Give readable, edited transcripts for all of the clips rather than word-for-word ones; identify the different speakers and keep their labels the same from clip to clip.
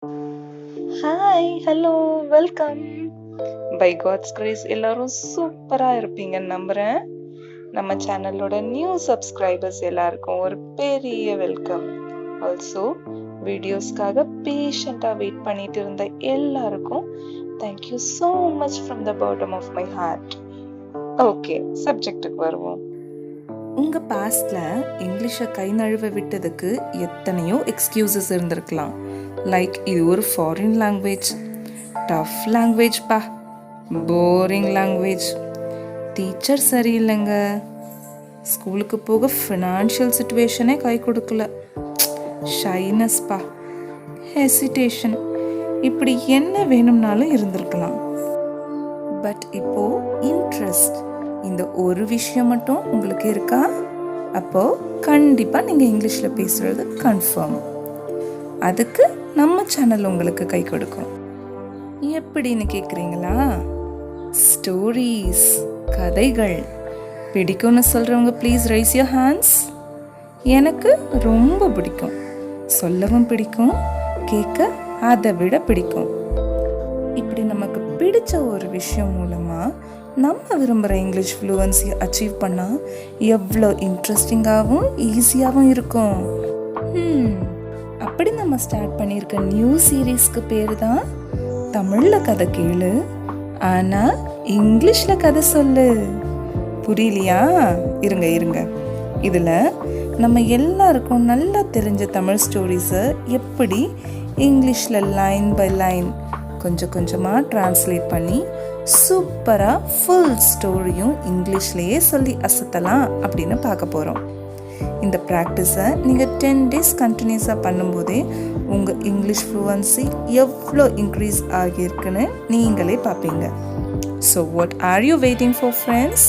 Speaker 1: Hi, hello, welcome. By God's grace எல்லாரும் சூப்பரா இருப்பீங்கன்னு நம்புறேன். நம்ம சேனலோட நியூ சப்ஸ்கிரைபர்ஸ் எல்லாருக்கும் ஒரு பெரிய வெல்கம். ஆல்சோ வீடியோஸ்க்காக பேஷண்டா வெயிட் பண்ணிட்டு இருந்த எல்லாருக்கும் thank you so much from the bottom of my heart. Okay, சப்ஜெக்டுக்கு வருவோம்.
Speaker 2: உங்க பாஸ்ட்ல இங்கிலீஷை கை நழுவ விட்டதுக்கு எத்தனையோ எக்ஸ்கியூசஸ் இருந்திருக்கலாம். லைக் இது ஒரு ஃபாரின் லாங்குவேஜ், டஃப் லாங்குவேஜ் பா, போரிங் லாங்குவேஜ், டீச்சர் சரியில்லைங்க, ஸ்கூலுக்கு போக ஃபினான்ஷியல் சுச்சுவேஷனே கை கொடுக்கல, ஷைனஸ் பா, ஹெசிடேஷன், இப்படி என்ன வேணும்னாலும் இருந்திருக்கலாம். பட் இப்போ இன்ட்ரெஸ்ட், இந்த ஒரு விஷயம் மட்டும் உங்களுக்கு இருக்கா? அப்போ கண்டிப்பா நீங்க இங்கிலீஷ்ல பேசுறது கன்ஃபார்ம். அதுக்கு நம்ம சேனல் உங்களுக்கு கை கொடுக்கும். எப்படின்னு கேக்குறீங்களா? ஸ்டோரிஸ், கதைகள் பிடிக்கும்னு சொல்றவங்க ப்ளீஸ் ரைஸ் யுவர் ஹேண்ட்ஸ். எனக்கு ரொம்ப பிடிக்கும், சொல்லவும் பிடிக்கும், கேட்க அதை விட பிடிக்கும். இப்படி நமக்கு பிடிச்ச ஒரு விஷயம் மூலமா நம்ம விரும்புகிற இங்கிலீஷ் ஃப்ளூவன்சி அச்சீவ் பண்ணால் எவ்வளோ இன்ட்ரெஸ்டிங்காகவும் ஈஸியாகவும் இருக்கும். அப்படி நம்ம ஸ்டார்ட் பண்ணியிருக்க நியூ சீரீஸ்க்கு பேர் தான் தமிழில் கதை கேளு ஆனால் இங்கிலீஷில் கதை சொல்லு. புரியலையா? இருங்க இதில் நம்ம எல்லாருக்கும் நல்லா தெரிஞ்ச தமிழ் ஸ்டோரிஸை எப்படி இங்கிலீஷில் லைன் பை லைன் கொஞ்சம் கொஞ்சமாக ட்ரான்ஸ்லேட் பண்ணி சூப்பராக ஃபுல் ஸ்டோரியும் இங்கிலீஷ்லேயே சொல்லி அசத்தலாம் அப்படின்னு பார்க்க போகிறோம். இந்த ப்ராக்டிஸை நீங்கள் 10 days கண்டினியூஸாக பண்ணும்போதே உங்கள் இங்கிலீஷ் ஃப்ளூவன்சி எவ்வளோ இன்க்ரீஸ் ஆகியிருக்குன்னு நீங்களே பார்ப்பீங்க. So what are you waiting for friends?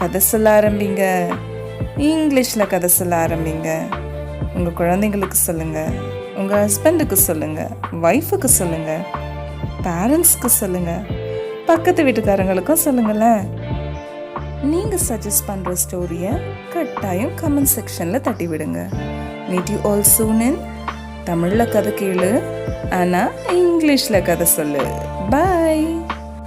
Speaker 2: கதை சொல்ல ஆரம்பிங்க, இங்கிலீஷில் கதை சொல்ல ஆரம்பிங்க. உங்கள் குழந்தைங்களுக்கு சொல்லுங்கள், உங்கள் ஹஸ்பண்டுக்கு சொல்லுங்கள், ஒய்ஃபுக்கு சொல்லுங்கள், பேரண்ட்ஸ்க்கு சொல்லுங்கள், பக்கத்து வீட்டுக்காரங்களுக்கும் சொல்லுங்களேன். நீங்கள் சஜஸ்ட் பண்ணுற ஸ்டோரியை கட்டாயம் கமெண்ட் செக்ஷனில் தட்டி விடுங்க. மீட் யூ ஆல் சூன் இன் தமிழில் கதை கேளு ஆனால் இங்கிலீஷில் கதை சொல்லு. பாய்.